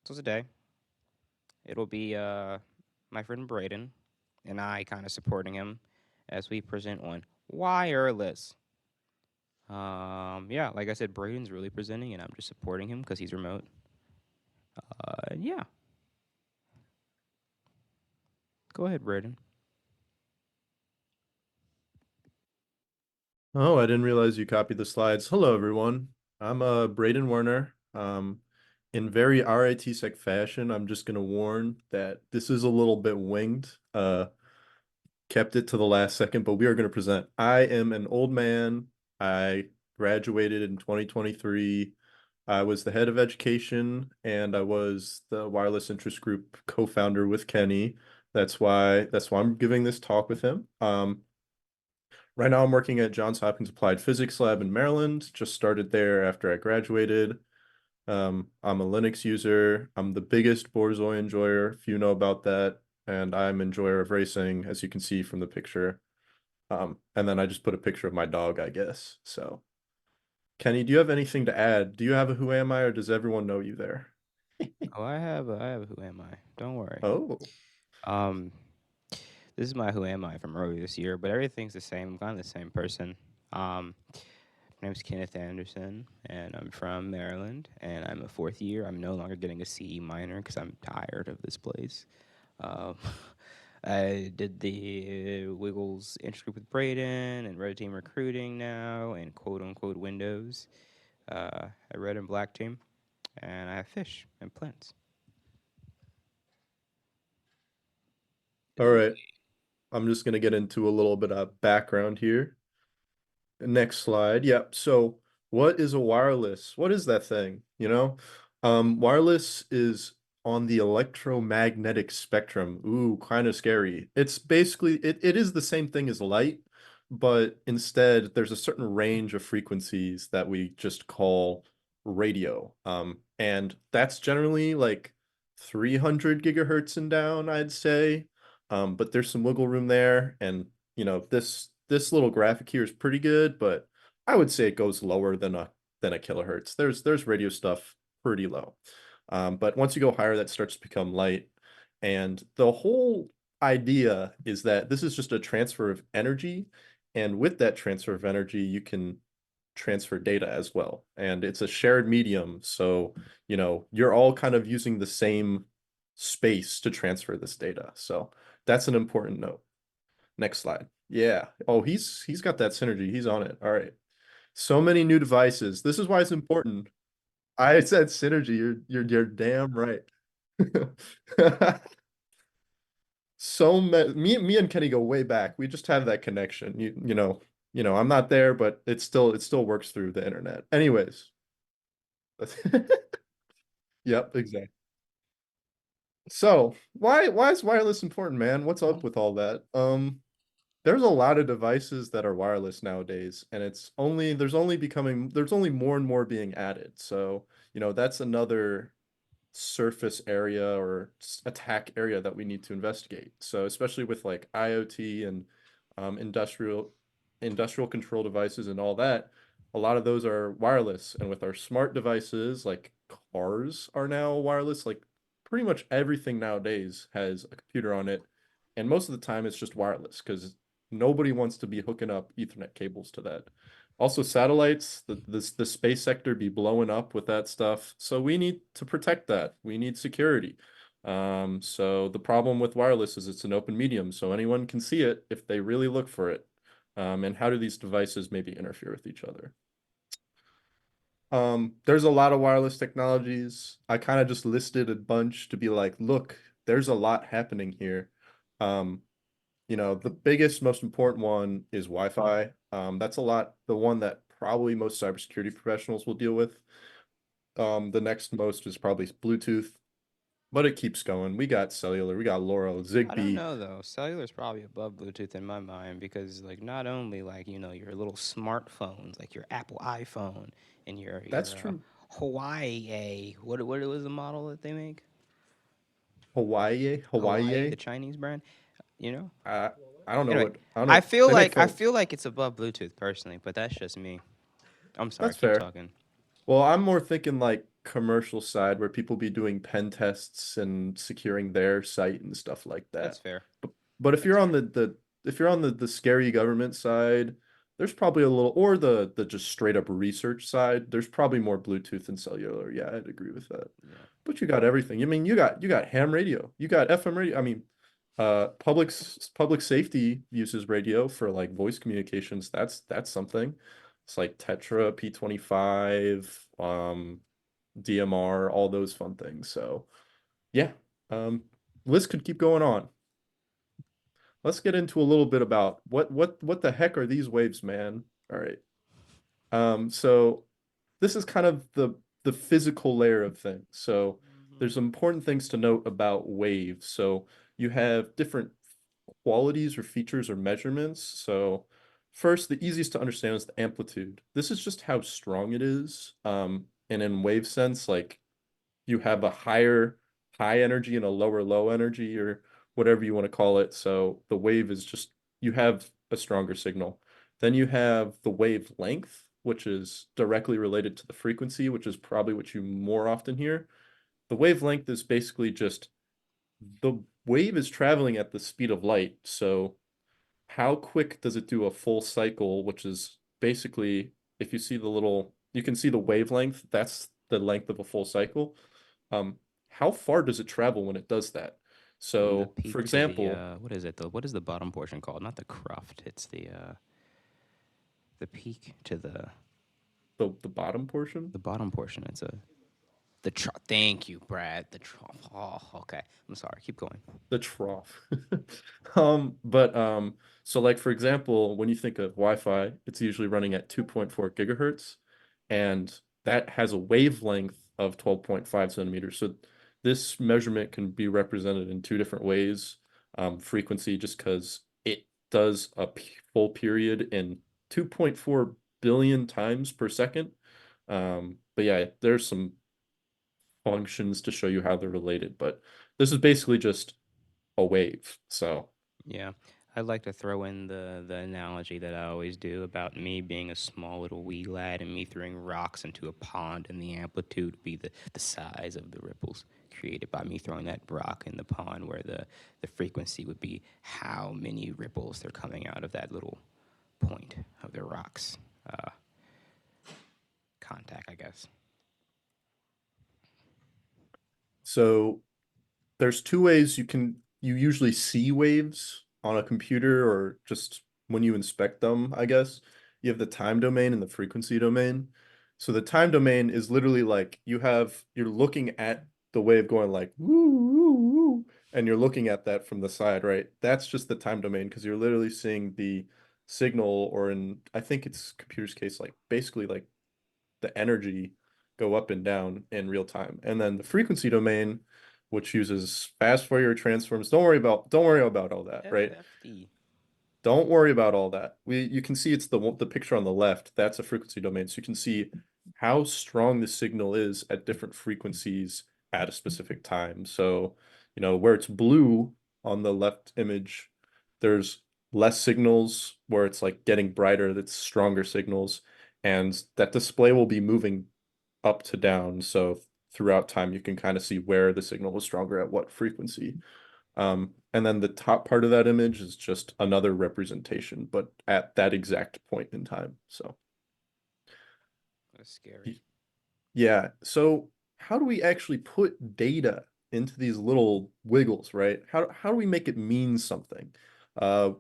So today it'll be my friend Brayden and I kind of supporting him as we present on wireless. Yeah, like I said, Brayden's really presenting, and I'm just supporting him because he's remote. Yeah, go ahead, Brayden. Oh, I didn't realize you copied the slides. Hello, everyone. I'm Brayden Werner. In very RITSEC fashion, I'm just going to warn that this is a little bit winged. Kept it to the last second, but we are going to present. I am an old man. I graduated in 2023. I was the head of education and I was the wireless interest group co-founder with Kenny. That's why I'm giving this talk with him. Right now, I'm working at Johns Hopkins Applied Physics Lab in Maryland. Just started there after I graduated. I'm a Linux user. I'm the biggest Borzoi enjoyer, if you know about that. And I'm enjoyer of racing, as you can see from the picture. And then I just put a picture of my dog, I guess. So, Kenny, do you have anything to add? Do you have a Who Am I, or does everyone know you there? Oh, I have a Who Am I? Don't worry. Oh, Um, this is my Who Am I from earlier this year, but everything's the same. I'm kind of the same person. My name's Kenneth Anderson, and I'm from Maryland, and I'm a fourth year. I'm no longer getting a CE minor because I'm tired of this place. Um, I did the Wiggles intro group with Brayden and Red Team Recruiting now, and quote unquote Windows. I Red and Black Team, and I have fish and plants. all right. I'm just gonna get into a little bit of background here. Next slide. Yep. So what is a wireless? What is that thing? Wireless is on the electromagnetic spectrum. Ooh, kind of scary. It's basically it is the same thing as light, but instead there's a certain range of frequencies that we just call radio. And that's generally like 300 gigahertz and down, I'd say. But there's some wiggle room there, and this little graphic here is pretty good, but I would say it goes lower than a kilohertz. There's radio stuff pretty low. But once you go higher, that starts to become light. And the whole idea is that this is just a transfer of energy. And with that transfer of energy, you can transfer data as well. And it's a shared medium. So, you're all kind of using the same space to transfer this data. So that's an important note. Next slide. Yeah. Oh, he's got that synergy. He's on it. All right. So many new devices. This is why it's important. I said synergy. You're damn right. Me and Kenny go way back. We just have that connection. I'm not there, but it still works through the internet. Anyways. Yep, exactly. So why is wireless important, man? What's up with all that? There's a lot of devices that are wireless nowadays, and there's only more and more being added. So, that's another surface area or attack area that we need to investigate. So, especially with like IoT and industrial control devices and all that, a lot of those are wireless. And with our smart devices, like cars are now wireless, like pretty much everything nowadays has a computer on it. And most of the time it's just wireless because nobody wants to be hooking up Ethernet cables to that. Also, satellites, the space sector be blowing up with that stuff. So we need to protect that. We need security. So the problem with wireless is it's an open medium, so anyone can see it if they really look for it. And how do these devices maybe interfere with each other? There's a lot of wireless technologies. I kind of just listed a bunch to be like, look, there's a lot happening here. Um, the biggest, most important one is Wi-Fi. The one that probably most cybersecurity professionals will deal with. The next most is probably Bluetooth, but it keeps going. We got cellular, we got LoRa, I don't Zigbee. know though. Cellular's probably above Bluetooth in my mind because like not only like your little smartphones, like your Apple iPhone and That's your true. Hawaii. What was the model that they make? Hawaii, Hawaii, the Hawaii. Chinese brand. You know. I I don't know Anyway, what I don't know. I They make feel phones. like it's above Bluetooth personally, but that's just me. I'm sorry. That's Keep fair. talking. Well, I'm more thinking like commercial side where people be doing pen tests and securing their site and stuff like That's that. fair. But if That's you're on fair. the if you're on the scary government side, there's probably a little, or the just straight up research side, there's probably more Bluetooth and cellular. Yeah, I'd agree with that. Yeah. But you got everything. I mean, you got ham radio, you got FM radio. I mean, public safety uses radio for like voice communications. That's something. It's like Tetra, P25, DMR, all those fun things. So yeah, um, list could keep going on. Let's get into a little bit about what the heck are these waves, man? All right. So this is kind of the physical layer of things. So there's Mhm. important things to note about waves. So you have different qualities or features or measurements. So first, the easiest to understand is the amplitude. This is just how strong it is. And in wave sense, like you have a higher high energy and a lower low energy or whatever you want to call it. So the wave is just you have a stronger signal. Then you have the wavelength, which is directly related to the frequency, which is probably what you more often hear. The wavelength is basically just the wave is traveling at the speed of light. So how quick does it do a full cycle, which is basically if you see the little you can see the wavelength, that's the length of a full cycle. Um, how far does it travel when it does that? From the So, for peak to the example, what is it? What is the bottom portion called? Not the cruft. It's the peak to the bottom portion, the bottom portion. It's a the Thank you, Brad. Oh, okay. I'm sorry. Keep going. the trough. But so like for example, when you think of Wi-Fi, it's usually running at 2.4 gigahertz, and that has a wavelength of 12.5 centimeters. So this measurement can be represented in two different ways. Frequency, just because it does a full period in 2.4 billion times per second. But yeah, there's some functions to show you how they're related, but this is basically just a wave. So Yeah. I'd like to throw in the analogy that I always do about me being a small little wee lad and me throwing rocks into a pond, and the amplitude would be the size of the ripples created by me throwing that rock in the pond, where the frequency would be how many ripples they're coming out of that little point of the rocks uh, contact, I guess. so there's two ways you usually see waves on a computer or just when you inspect them, I guess. You have the time domain and the frequency domain. So the time domain is literally like you're looking at the wave going like woo woo woo and you're looking at that from the side, right? That's just the time domain because you're literally seeing the signal or in I think it's computer's case like basically like the energy go up and down in real time. And then the frequency domain, which uses fast Fourier transforms, don't worry about all that, right? FFD. Don't worry about all that. You can see it's the picture on the left. That's a frequency domain. So you can see how strong the signal is at different frequencies at a specific time. So, where it's blue on the left image, there's less signals where it's like getting brighter, that's stronger signals. And that display will be moving up to down. So throughout time, you can kind of see where the signal was stronger at what frequency. And then the top part of that image is just another representation, but at that exact point in time. So, That's scary. yeah. So, how do we actually put data into these little wiggles, right? How do we make it mean something? Uh,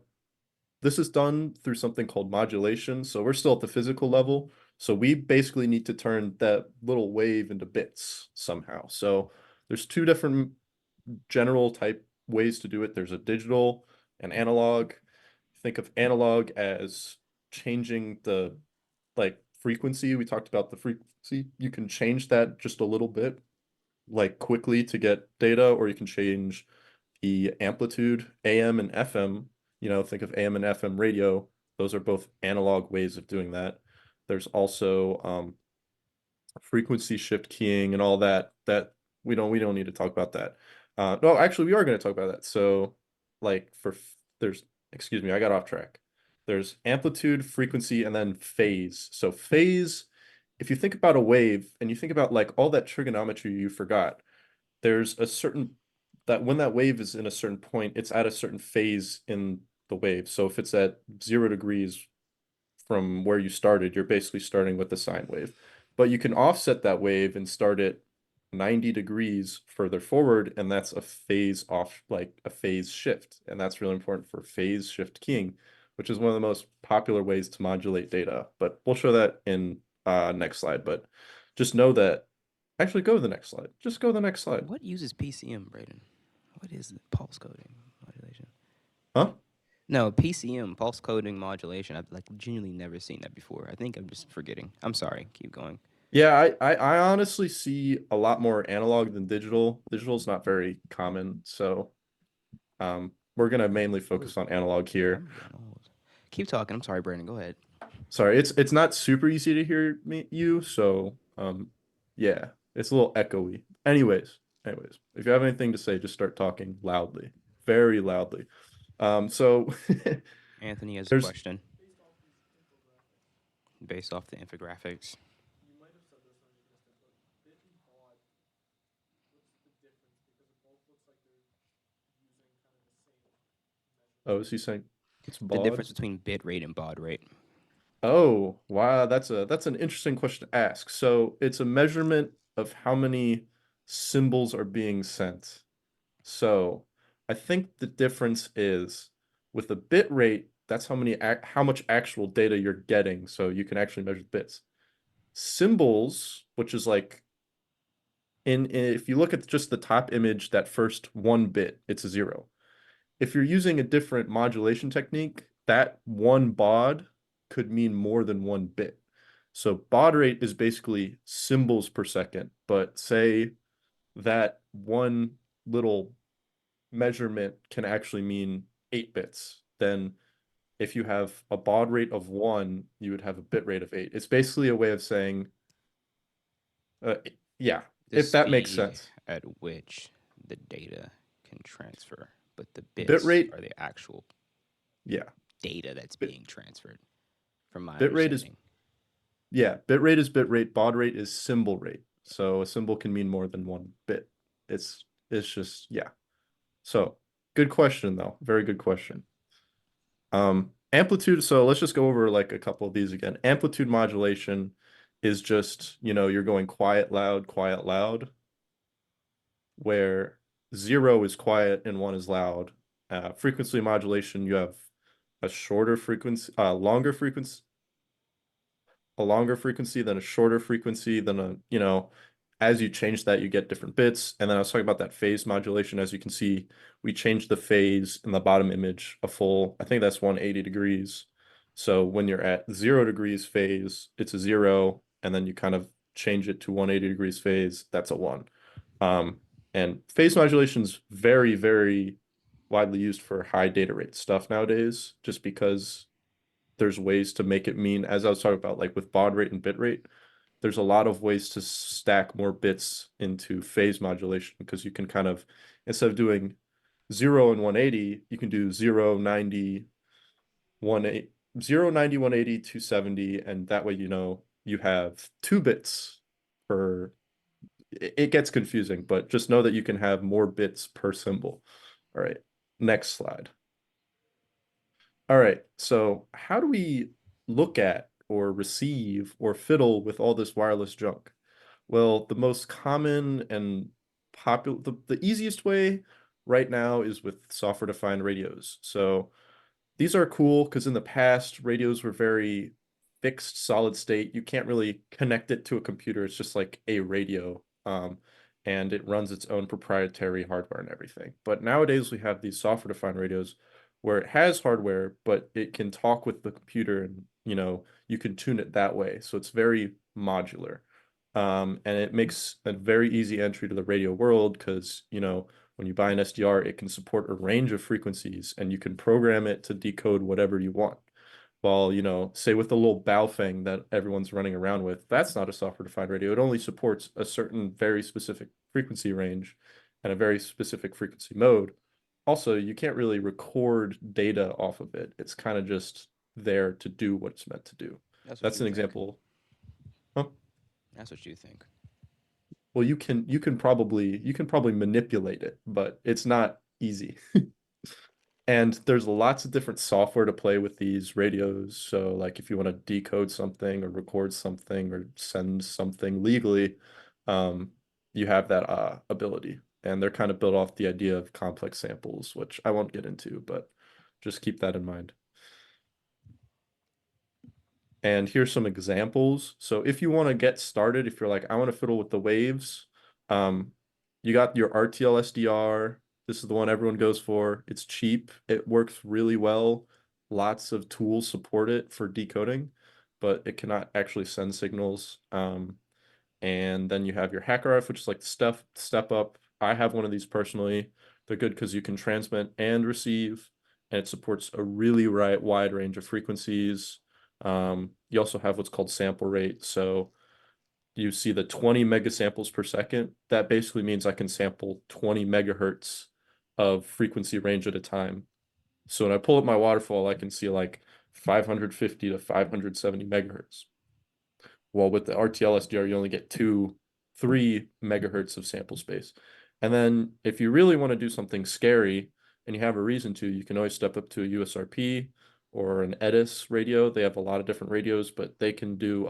this is done through something called modulation. So, we're still at the physical level. So, we basically need to turn that little wave into bits somehow. So, there's two different general type ways to do it. There's a digital and analog. Think of analog as changing the like frequency. We talked about the frequency. You can change that just a little bit, like quickly to get data, or you can change the amplitude, AM and FM. Think of AM and FM radio. Those are both analog ways of doing that. There's also frequency shift keying and all that we don't need to talk about that. No, actually we are going to talk about that. So like there's excuse me, I got off track. There's amplitude, frequency, and then phase. So phase if you think about a wave and you think about like all that trigonometry you forgot, there's a certain that when that wave is in a certain point, it's at a certain phase in the wave. So if it's at 0 degrees from where you started, you're basically starting with the sine wave. But you can offset that wave and start it 90 degrees further forward, and that's a phase off, like a phase shift. And that's really important for phase shift keying, which is one of the most popular ways to modulate data. But we'll show that in next slide. But just know that, actually go to the next slide. Just go to the next slide. What uses PCM, Brayden? What is it? Pulse coding modulation? Huh? No, PCM, pulse coding modulation. I've like genuinely never seen that before. I think I'm just forgetting. I'm sorry. Keep going. Yeah, I honestly see a lot more analog than digital. Digital is not very common, so we're gonna mainly focus on analog here. I'm getting old. Keep talking. I'm sorry, Brandon. Go ahead. Sorry, it's not super easy to hear you, so yeah, it's a little echoey. Anyways, if you have anything to say, just start talking loudly, very loudly. So Anthony has a there's question based off the infographics. oh, is he saying it's The baud? difference between bit rate and baud rate. Oh, wow, that's an interesting question to ask. So it's a measurement of how many symbols are being sent. So I think the difference is with the bit rate, that's how much actual data you're getting. So you can actually measure bits. Symbols, which is like if you look at just the top image, that first 1 bit, it's a 0. If you're using a different modulation technique, that one baud could mean more than 1 bit. So baud rate is basically symbols per second, but say that one little measurement can actually mean 8 bits. Then if you have a baud rate of 1, you would have a bit rate of 8. It's basically a way of saying, uh, yeah, The if that makes speed sense. at which the data can transfer, but the Bit bits rate, are the actual yeah. data that's Bit, being transferred, from my bit rate is understanding. Yeah, bit rate is bit rate, baud rate is symbol rate. So a symbol can mean more than 1 bit. It's just yeah. So good question though. Very good question. Amplitude, so let's just go over like a couple of these again. Amplitude modulation is just, you're going quiet, loud, where 0 is quiet and 1 is loud. Frequency modulation, you have a shorter frequency, a longer frequency, then a shorter frequency, then as you change that, you get different bits. And then I was talking about that phase modulation. As you can see, we changed the phase in the bottom image a full, I think that's 180 degrees. So when you're at 0 degrees phase, it's a 0, and then you kind of change it to 180 degrees phase, that's a 1. Um, and phase modulation is very, very widely used for high data rate stuff nowadays, just because there's ways to make it mean, as I was talking about, like with baud rate and bit rate, there's a lot of ways to stack more bits into phase modulation because you can kind of, instead of doing 0 and 180, you can do 0, 90, 180, 0, 90, 180, 270, and that way you have 2 bits per. It gets confusing, but just know that you can have more bits per symbol. All right, next slide. All right, so how do we look at or receive or fiddle with all this wireless junk? Well, the most common and popular, the easiest way right now is with software-defined radios. So these are cool because in the past, radios were very fixed, solid state. You can't really connect it to a computer. It's just like a radio, and it runs its own proprietary hardware and everything. But nowadays, we have these software-defined radios where it has hardware, but it can talk with the computer, and you can tune it that way. So it's very modular, and it makes a very easy entry to the radio world because when you buy an SDR, it can support a range of frequencies and you can program it to decode whatever you want. While, say with the little Baofeng that everyone's running around with, that's not a software-defined radio. It only supports a certain very specific frequency range and a very specific frequency mode. Also, you can't really record data off of it. It's kind of just there to do what it's meant to do. That's what That's people an think. example. Huh? That's what you think. Well, you can probably manipulate it, but it's not easy. And there's lots of different software to play with these radios. So, like if you want to decode something or record something or send something legally, um, you have that ability. And they're kind of built off the idea of complex samples, which I won't get into, but just keep that in mind. And here's some examples. So if you want to get started, if you're like, I want to fiddle with the waves, um, you got your RTL SDR. This is the one everyone goes for. It's cheap. It works really well. Lots of tools support it for decoding, but it cannot actually send signals. And then you have your HackRF, which is like the step up. I have one of these personally. They're good because you can transmit and receive, and it supports a really wide range of frequencies. You also have what's called sample rate. So you see the 20 megasamples per second. That basically means I can sample 20 megahertz of frequency range at a time. So when I pull up my waterfall, I can see like 550 to 570 megahertz. Well, with the RTL SDR, you only get 3 megahertz of sample space. And then if you really want to do something scary and you have a reason to, you can always step up to a USRP or an EDIS radio. They have a lot of different radios, but they can do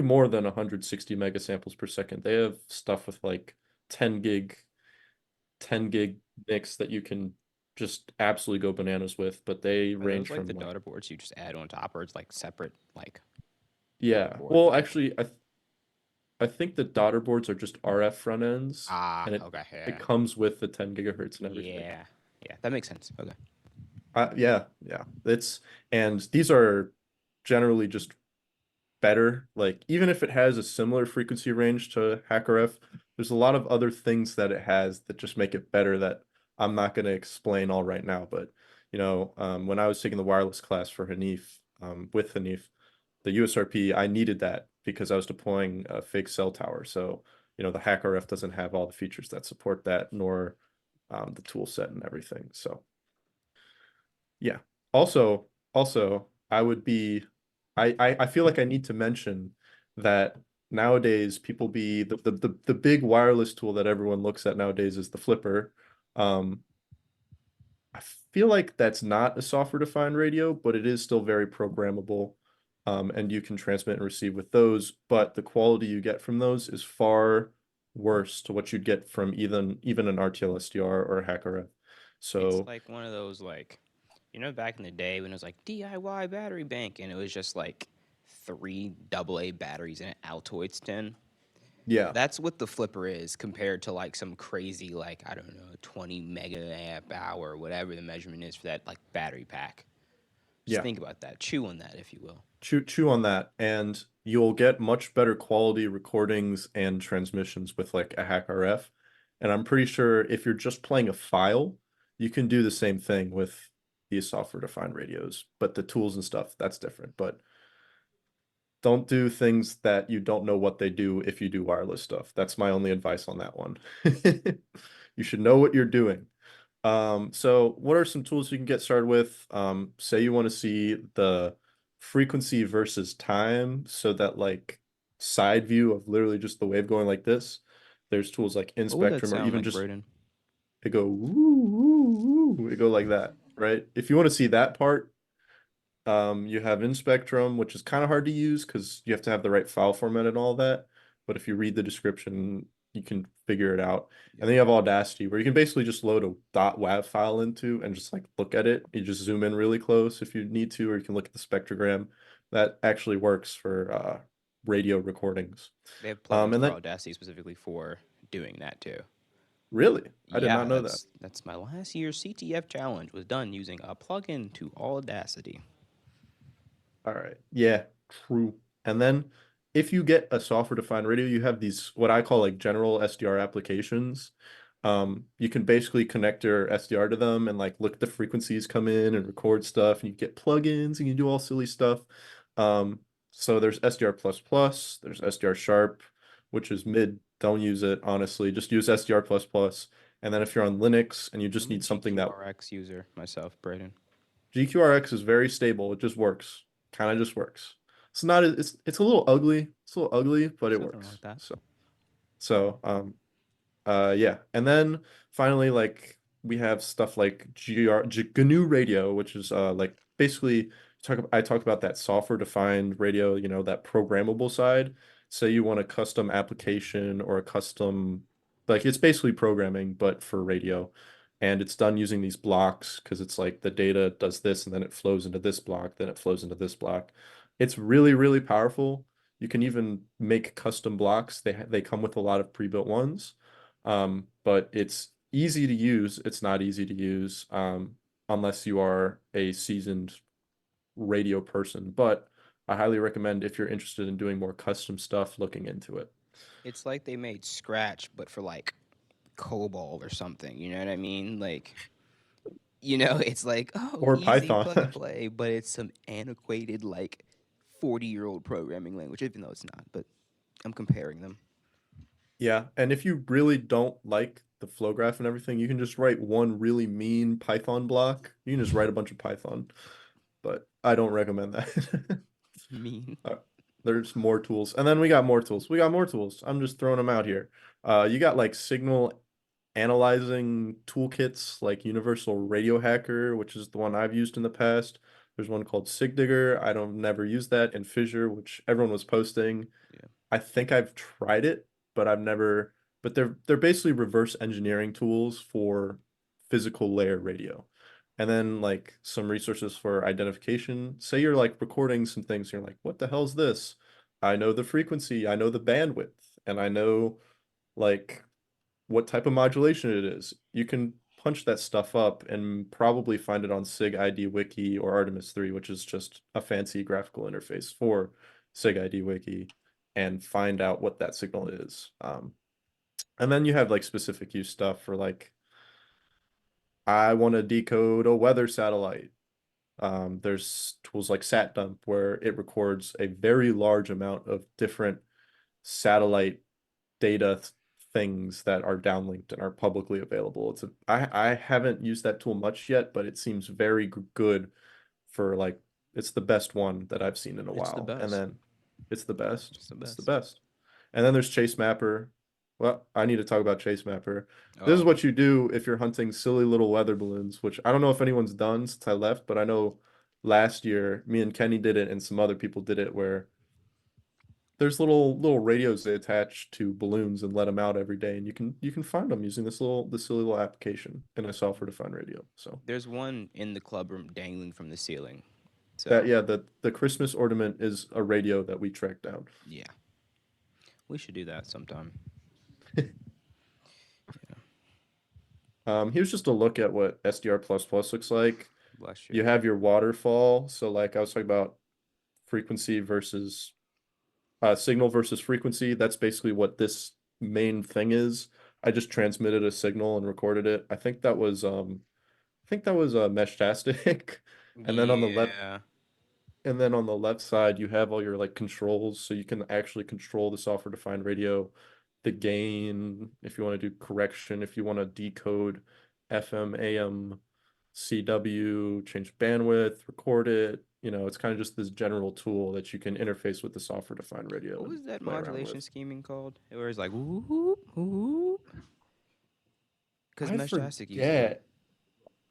more than 160 megasamples per second. They have stuff with like 10 gig, 10 gig mix that you can just absolutely go bananas with, but they Are those range like from the like, daughter boards you just add on top, or it's like separate like yeah. motherboard Well, like? actually, I think the daughter boards are just RF front ends, Ah, and okay, it yeah, comes with the 10 gigahertz and everything. yeah, yeah. That makes sense. Okay. Yeah, yeah. It's and these are generally just better. Like even if it has a similar frequency range to HackerF, there's a lot of other things that it has that just make it better that I'm not going to explain all right now. But when I was taking the wireless class for Hanif, with Hanif, the USRP, I needed that because I was deploying a fake cell tower. So, the HackRF doesn't have all the features that support that, nor the tool set and everything. So, yeah. Also, I feel like I need to mention that nowadays people be the big wireless tool that everyone looks at nowadays is the flipper. Um, I feel like that's not a software-defined radio, but it is still very programmable. And you can transmit and receive with those, but the quality you get from those is far worse to what you'd get from even an RTL SDR or a HackRF. It's So like one of those like, back in the day when it was like DIY battery bank, and it was just like three AA batteries in an Altoids tin. yeah, That's what the flipper is compared to like some crazy like I don't know 20 mega amp hour, whatever the measurement is for that like battery pack. Just yeah. think about that. Chew on that, if you will. Chew on that, and you'll get much better quality recordings and transmissions with like a hack RF. And I'm pretty sure if you're just playing a file, you can do the same thing with these software-defined radios, but the tools and stuff, that's different. But don't do things that you don't know what they do if you do wireless stuff. That's my only advice on that one. You should know what you're doing. So what are some tools you can get started with? Say you want to see the frequency versus time, so that like side view of literally just the wave going like this. There's tools like in What would that spectrum or sound even like, just Brayden? it go woo, woo, woo, it go like that, right? If you want to see that part, you have in spectrum, which is kind of hard to use because you have to have the right file format and all that. But if you read the description, you can figure it out. And Yep. then you have Audacity, where you can basically just load a .wav file into and just like look at it. You just zoom in really close if you need to, or you can look at the spectrogram. That actually works for radio recordings. They have plugins And for then Audacity specifically for doing that too. really, I did not Yeah, know that. that's my last year's CTF challenge was done using a plugin to Audacity. All right. Yeah, true. And then if you get a software-defined radio, you have these what I call like general SDR applications. You can basically connect your SDR to them and like look at the frequencies come in and record stuff, and you get plugins and you do all silly stuff. Um, so there's SDR plus plus, there's SDR sharp, which is mid. Don't use it, honestly. Just use SDR plus plus. And then if you're on Linux and you just I'm a need something that GQRX user myself, Brayden. GQRX is very stable, it just works. Kind of just works. It's not it's a little ugly. It's a little ugly, but There's it nothing wrong with works. that. So yeah. And then finally, like we have stuff like GNU radio, which is like basically I talk about that software defined radio, that programmable side. Say you want a custom application or a custom, like it's basically programming, but for radio. And it's done using these blocks because it's like the data does this and then it flows into this block, then it flows into this block. It's really, really powerful. You can even make custom blocks. They come with a lot of pre-built ones. But it's easy to use. It's not easy to use unless you are a seasoned radio person. But I highly recommend if you're interested in doing more custom stuff, looking into it. It's like they made Scratch, but for like COBOL or something. You know what I mean? Like, it's like, oh, Or easy Python. plug and play, but it's some antiquated, like, 40-year-old programming language, even though it's not. But I'm comparing them. Yeah, and if you really don't like the flow graph and everything, you can just write one really mean Python block. You can just write a bunch of Python, but I don't recommend that. Mean. Uh, there's more tools. And then we got more tools. We got more tools. I'm just throwing them out here. You got like signal analyzing toolkits like Universal Radio Hacker, which is the one I've used in the past. There's one called SigDigger. I don't never use that, and Fissure, which everyone was posting. Yeah. I think I've tried it, but I've never. But they're basically reverse engineering tools for physical layer radio. And then like some resources for identification. Say you're like recording some things, you're like, what the hell's this? I know the frequency, I know the bandwidth, and I know like what type of modulation it is. You can punch that stuff up and probably find it on SIG ID Wiki or Artemis 3, which is just a fancy graphical interface for SIG ID Wiki, and find out what that signal is. And then you have like specific use stuff for like, I want to decode a weather satellite. There's tools like SatDump where it records a very large amount of different satellite data things that are downlinked and are publicly available. I haven't used that tool much yet, but it seems very good for like it's the best one that I've seen in a It's the while. And best. then it's the best. It's the It's the best. best. And then there's Chase Mapper. Well, I need to talk about Chase Mapper. This is Oh, what you do if you're hunting silly little weather balloons, which I don't know if anyone's done since I left, but I know last year me and Kenny did it and some other people did it where there's little radios they attach to balloons and let them out every day, and you can find them using this silly little application in a software defined radio. So there's one in the club room dangling from the ceiling. that So, yeah, the Christmas ornament is a radio that we tracked down. yeah, we should do that sometime. Yeah. Here's just a look at what SDR++ looks like. Bless you. You have your waterfall. So like I was talking about frequency versus signal versus frequency. That's basically what this main thing is. I just transmitted a signal and recorded it. I think that was Meshtastic. And then on the left Yeah. and then on the left side you have all your like controls so you can actually control the software defined radio, the gain, if you want to do correction, if you want to decode FM, AM, CW, change bandwidth, record it. It's kind of just this general tool that you can interface with the software defined radio What and was that play around modulation with. scheming called? Where it's like whoop whoop, because I Meshtastic uses it. forget.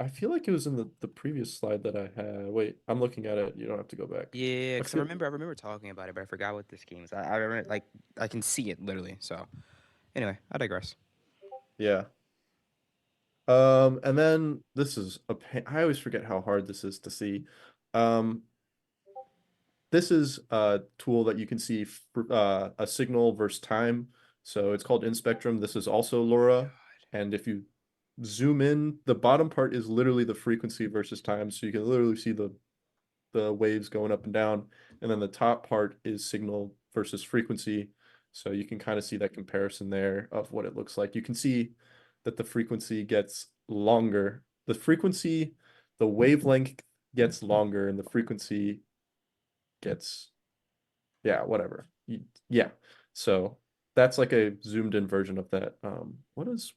I feel like it was in the previous slide that I had. Wait, I'm looking at it. You don't have to go back. Yeah, I because I feel, remember I remember talking about it, but I forgot what the scheme is. I remember like I can see it literally. So anyway, I digress. yeah. And then this is a pain. I always forget how hard this is to see. Um, this is a tool that you can see a signal versus time. So it's called InSpectrum. This is also LoRa. And if you zoom in, the bottom part is literally the frequency versus time. So you can literally see the waves going up and down. And then the top part is signal versus frequency. So you can kind of see that comparison there of what it looks like. You can see that the frequency gets longer. The wavelength gets longer, and the frequency gets, yeah, whatever. Yeah. So that's like a zoomed in version of that. What is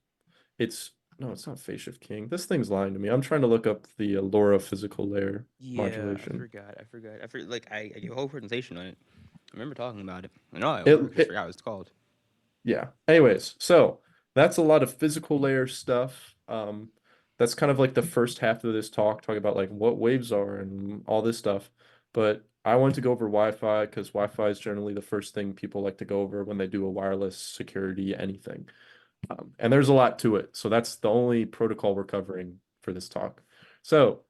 it's No, it's not phase shift king. This thing's lying to me. I'm trying to look up the LoRa physical layer Yeah, I modulation. forgot. I forgot. Like I gave a whole presentation on it. I remember talking about it. I know it It, works. I just it forgot what it's called. Yeah. Anyways, so that's a lot of physical layer stuff. That's kind of like the first half of this talk, talking about like what waves are and all this stuff. But I want to go over Wi-Fi because Wi-Fi is generally the first thing people like to go over when they do a wireless security anything. And there's a lot to it. So that's the only protocol we're covering for this talk. So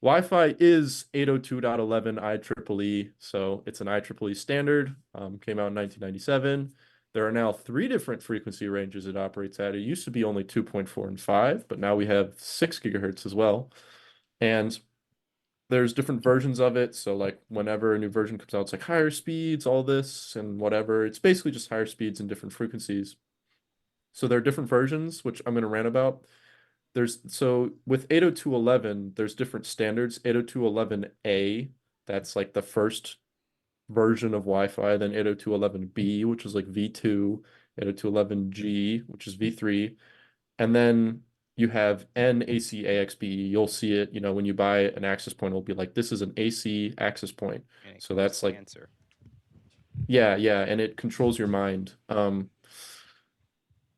Wi-Fi is 802.11 IEEE, so it's an IEEE standard. Came out in 1997. There are now three different frequency ranges it operates at. It used to be only 2.4 and 5, but now we have 6 gigahertz as well. And there's different versions of it. So like whenever a new version comes out, it's like higher speeds, all this and whatever. It's basically just higher speeds and different frequencies. So there are different versions, which I'm going to rant about. So with 802.11, there's different standards. 802.11a, that's like the first version of Wi-Fi, then 802.11b, which is like V2, 802.11g, which is V3, and then you have NACAXBE. You'll see it, when you buy an access point, it'll be like this is an AC access point. And it So causes that's like, cancer. yeah, yeah, and it controls your mind.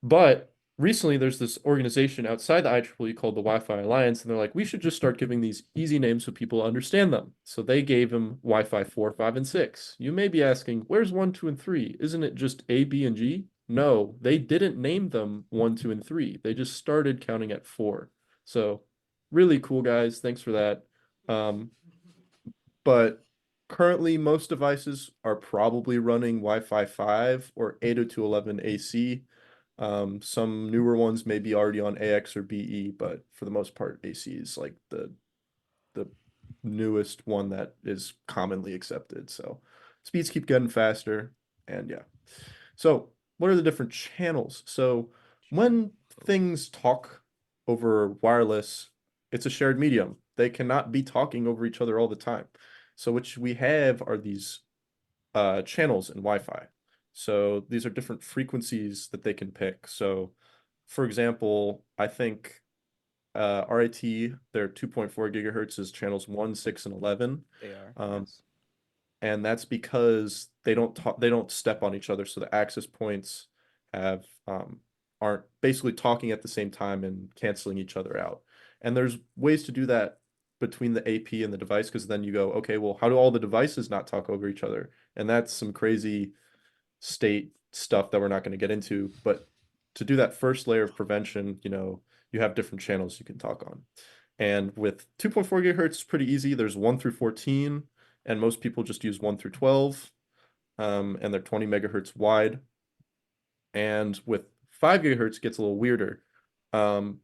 But recently, there's this organization outside the IEEE called the Wi-Fi Alliance, and they're like, we should just start giving these easy names so people understand them. So they gave them Wi-Fi 4, 5, and 6. You may be asking, where's 1, 2, and 3? Isn't it just A, B, and G? No, they didn't name them 1, 2, and 3. They just started counting at 4. So really cool, guys. Thanks for that. Um, but currently, most devices are probably running Wi-Fi 5 or 802.11 AC. Some newer ones may be already on AX or BE, but for the most part, AC is like the newest one that is commonly accepted. So speeds keep getting faster, and yeah. So what are the different channels? So when things talk over wireless, it's a shared medium. They cannot be talking over each other all the time. So what we have are these channels in Wi-Fi. So these are different frequencies that they can pick. So for example, I think RIT, their 2.4 gigahertz is channels 1, 6, and 11. They are, Um, yes. and that's because they don't step on each other. So the access points have aren't basically talking at the same time and canceling each other out. And there's ways to do that between the AP and the device because then you go, okay, well, how do all the devices not talk over each other? And that's some crazy state stuff that we're not going to get into. But to do that first layer of prevention, you have different channels you can talk on. And with 2.4 gigahertz, it's pretty easy. There's 1 through 14, and most people just use 1 through 12, and they're 20 megahertz wide. And with 5 gigahertz, it gets a little weirder. Um,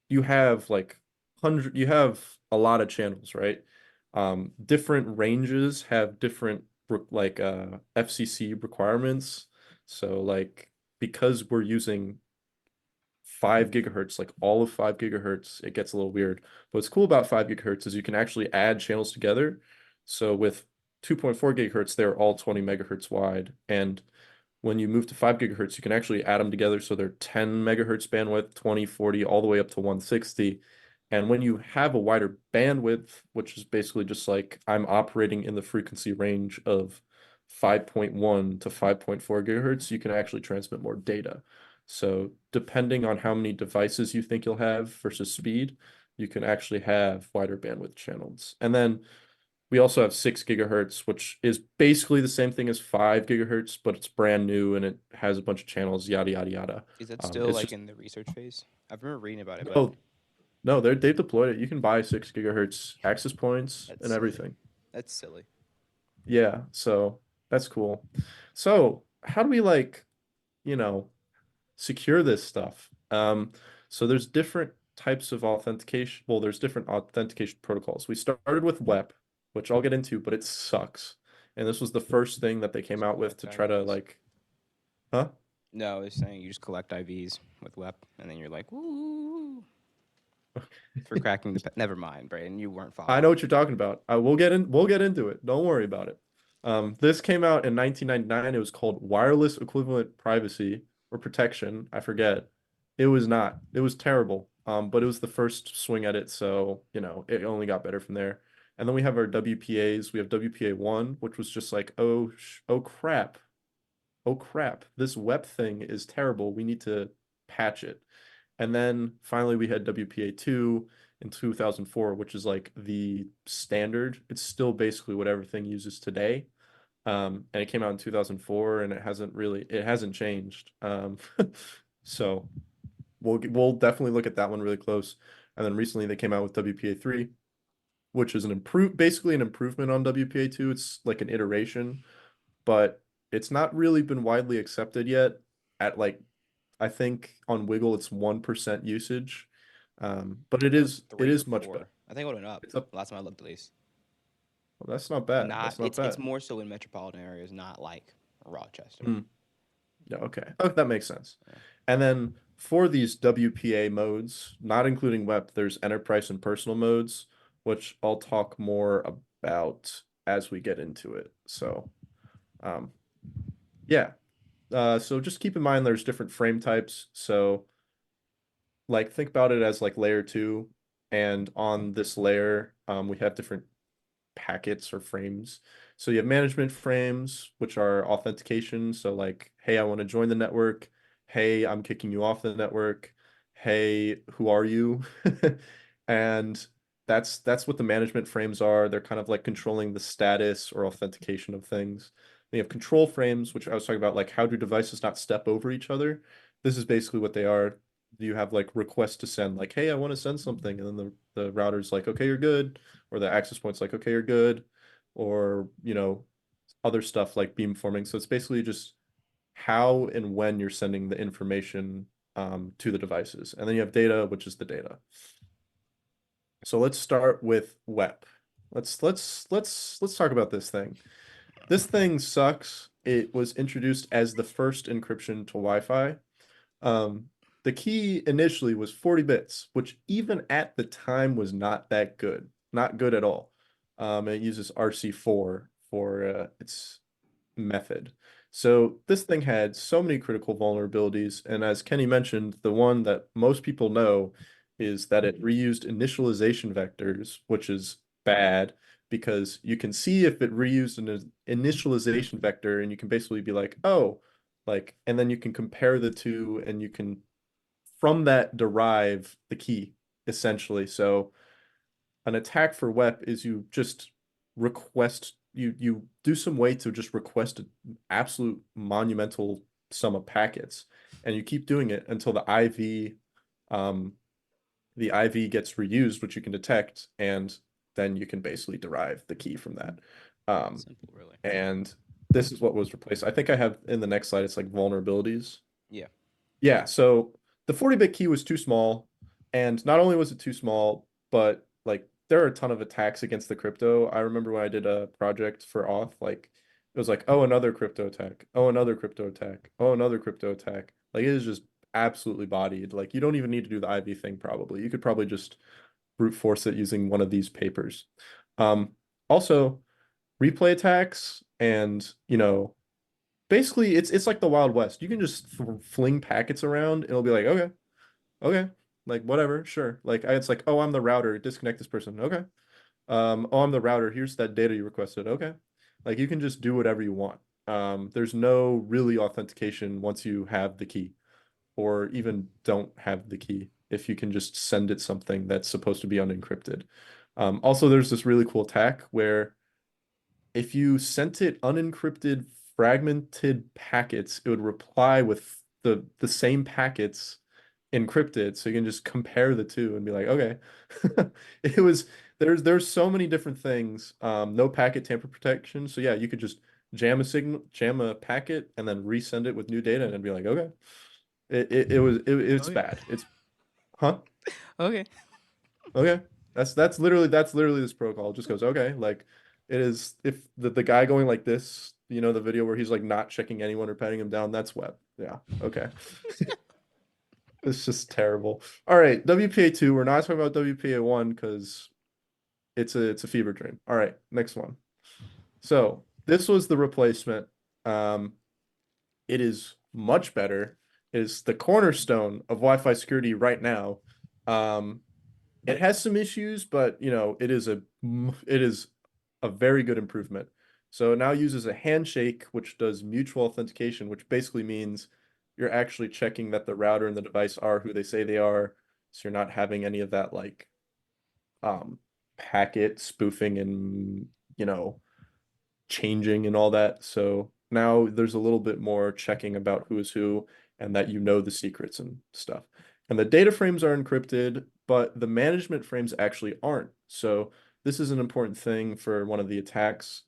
you have like you have a lot of channels, right? Different ranges have different like FCC requirements. So like because we're using 5 gigahertz, like all of 5 gigahertz, it gets a little weird. But what's cool about 5 gigahertz is you can actually add channels together. So with 2.4 gigahertz, they're all 20 megahertz wide. And when you move to 5 gigahertz, you can actually add them together so they're 10 megahertz bandwidth, 20, 40, all the way up to 160. And when you have a wider bandwidth, which is basically just like I'm operating in the frequency range of 5.1 to 5.4 gigahertz, you can actually transmit more data. So depending on how many devices you think you'll have versus speed, you can actually have wider bandwidth channels. And then we also have 6 gigahertz, which is basically the same thing as 5 gigahertz, but it's brand new and it has a bunch of channels, yada, yada, yada. Is that still It's like just, in the research phase? I remember reading about it, but no, no, they've deployed it. You can buy 6 gigahertz access points that's and silly. everything. That's silly. Yeah, so that's cool. So how do we like, you know, secure this stuff? So there's different types of authentication. Well, there's different authentication protocols. We started with WEP, which I'll get into, but it sucks. And this was the first thing that they came Just out with collect to try to IVs. like, huh? No, it's saying you just collect IVs with WEP, and then you're like, woo, for cracking the. Never mind, Brayden. You weren't I know following. what you're talking about. We'll get into it. Don't worry about it. This came out in 1999. It was called Wireless Equivalent Privacy or Protection. I forget. It was not. It was terrible. But it was the first swing at it, so it only got better from there. And then we have our WPAs. We have WPA 1, which was just like, oh, oh crap. Oh crap. This WEP thing is terrible. We need to patch it. And then finally we had WPA 2 in 2004, which is like the standard. It's still basically what everything uses today. And it came out in 2004 and it hasn't changed. So we'll definitely look at that one really close. And then recently they came out with WPA 3, which is basically an improvement on WPA 2. It's like an iteration, but it's not really been widely accepted yet. At like, I think on Wiggle it's 1% usage. But I it think it was is it 3 or is much better. 4. I think it went up It's up. last time I looked at least. Well, that's not bad. Not That's not it's bad. more so in metropolitan areas, not like Rochester. Hmm. Yeah, okay. Oh, that makes sense. Yeah. And then for these WPA modes, not including WEP, there's enterprise and personal modes, which I'll talk more about as we get into it. So, um, yeah. So just keep in mind there's different frame types. So, like, think about it as like layer two, and on this layer, we have different packets or frames. So you have management frames, which are authentication. So like, hey, I want to join the network. Hey, I'm kicking you off the network. Hey, who are you? And that's what the management frames are. They're kind of like controlling the status or authentication of things. Then you have control frames, which I was talking about, like how do devices not step over each other? This is basically what they are. You have like request to send, like, hey, I want to send something, and then the router's like, okay, you're good, or the access point's like, okay, you're good, or other stuff like beamforming. So it's basically just how and when you're sending the information to the devices. And then you have data, which is the data. So let's start with WEP. Let's talk about this thing. This thing sucks. It was introduced as the first encryption to Wi-Fi. Um, the key initially was 40 bits, which even at the time was not that good, not good at all. It uses RC4 for its method. So this thing had so many critical vulnerabilities, and as Kenny mentioned, the one that most people know is that it reused initialization vectors, which is bad because you can see if it reused an initialization vector, and you can basically be like, oh, like, and then you can compare the two, and you can from that derive the key essentially. So an attack for WEP is you just you do some way to just request an absolute monumental sum of packets, and you keep doing it until um the IV gets reused, which you can detect, and then you can basically derive the key from that. Um Simple, really. and this is what was replaced. I think I have in the next slide, it's like vulnerabilities. Yeah. Yeah, so the 40-bit key was too small, and not only was it too small, but like there are a ton of attacks against the crypto. I remember when I did a project for auth, like it was like, oh, another crypto attack, oh, another crypto attack, oh, another crypto attack. Like it is just absolutely bodied. Like you don't even need to do the IV thing probably. You could probably just brute force it using one of these papers. Also replay attacks and basically it's like the Wild West. You can just fling packets around, and it'll be like, okay, okay, like whatever, sure. Like it's like, oh, I'm the router, disconnect this person. Okay. Oh, I'm the router. Here's that data you requested. Okay. Like you can just do whatever you want. There's no really authentication once you have the key, or even don't have the key, if you can just send it something that's supposed to be unencrypted. Also, there's this really cool attack where if you sent it unencrypted fragmented packets, it would reply with the same packets encrypted, so you can just compare the two and be like, okay. It was there's so many different things. No packet tamper protection. So yeah, you could just jam a packet and then resend it with new data and be like, okay. It's Okay. bad. It's huh? Okay. Okay. That's literally this protocol. It just goes, okay, like it is if the guy going like this, the video where he's like not checking anyone or patting him down, that's web. Yeah. Okay. It's just terrible. All right, WPA 2. We're not talking about WPA 1 because it's a fever dream. All right, next one. So this was the replacement. Um, it is much better. is the cornerstone of Wi-Fi security right now. Um, it has some issues, but it is a very good improvement. So it now uses a handshake, which does mutual authentication, which basically means you're actually checking that the router and the device are who they say they are. So you're not having any of that like um packet spoofing and changing and all that. So now there's a little bit more checking about who is who and that the secrets and stuff. And the data frames are encrypted, but the management frames actually aren't. So this is an important thing for one of the attacks.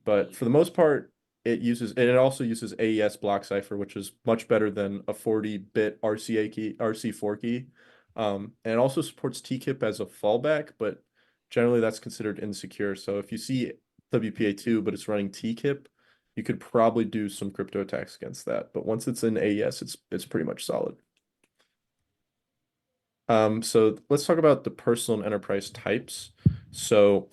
But for the most part, it also uses AES block cipher, which is much better than a 40-bit RCA key, RC4 key. And it also supports TKIP as a fallback, but generally that's considered insecure. So if you see WPA2, but it's running TKIP, you could probably do some crypto attacks against that. But once it's in AES, it's pretty much solid. So let's talk about the personal and enterprise types. So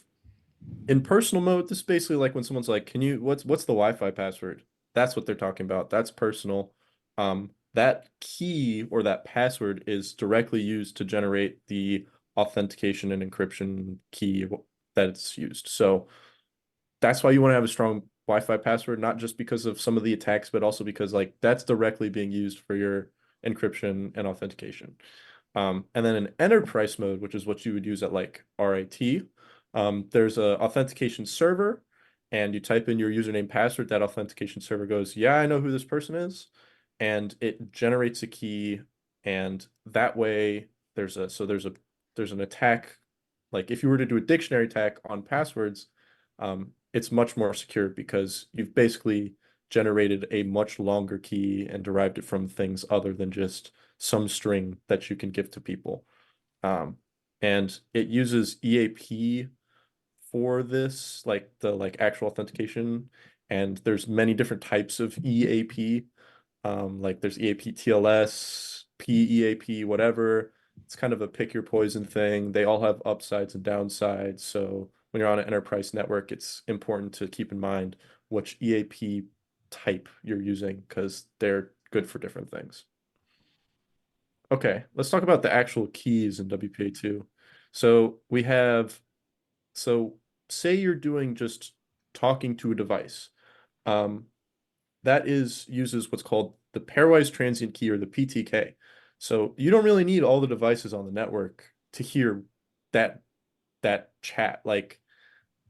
in personal mode, this is basically like when someone's like, "Can you what's the Wi-Fi password?" That's what they're talking about. That's personal. That key or that password is directly used to generate the authentication and encryption key that it's used. So that's why you want to have a strong Wi-Fi password, not just because of some of the attacks, but also because like that's directly being used for your encryption and authentication. And then in enterprise mode, which is what you would use at like RIT, there's a authentication server, and you type in your username password. That authentication server goes, "Yeah, I know who this person is," and it generates a key. And that way, there's an attack. Like if you were to do a dictionary attack on passwords, it's much more secure because you've basically generated a much longer key and derived it from things other than just some string that you can give to people. Um, and it uses EAP for this, like the actual authentication. And there's many different types of EAP. Like there's EAP TLS, PEAP, whatever. It's kind of a pick your poison thing. They all have upsides and downsides. So when you're on an enterprise network, it's important to keep in mind which EAP type you're using because they're good for different things. Okay, let's talk about the actual keys in WPA2. So we have, so say you're doing just talking to a device. Um, that is uses what's called the pairwise transient key or the PTK. So you don't really need all the devices on the network to hear that that chat. Like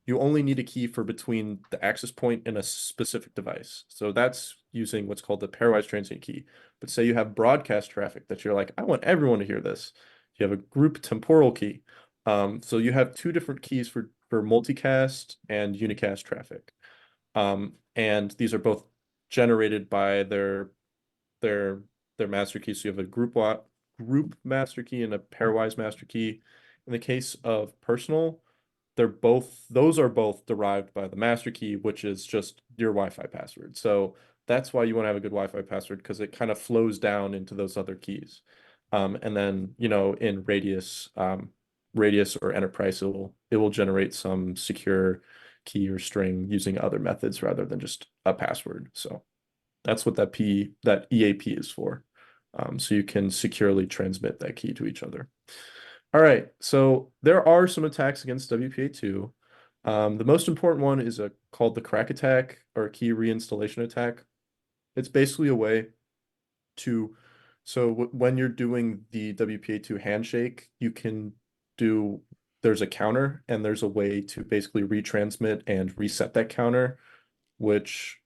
you only need a key for between the access point and a specific device. So that's using what's called the pairwise transient key. But say you have broadcast traffic that you're like, I want everyone to hear this. You have a group temporal key. So you have two different keys for multicast and unicast traffic. And these are both generated by their their master key. So you have a group master key and a pairwise master key. In the case of personal, those are both derived by the master key, which is just your Wi-Fi password. So that's why you want to have a good Wi-Fi password because it kind of flows down into those other keys. And then, in Radius or Enterprise, it will generate some secure key or string using other methods rather than just a password. So that's what that EAP is for. So you can securely transmit that key to each other. All right, so there are some attacks against WPA2. The most important one is called the crack attack or key reinstallation attack. It's basically a way to, so when you're doing the WPA2 handshake, there's a counter and there's a way to basically retransmit and reset that counter, which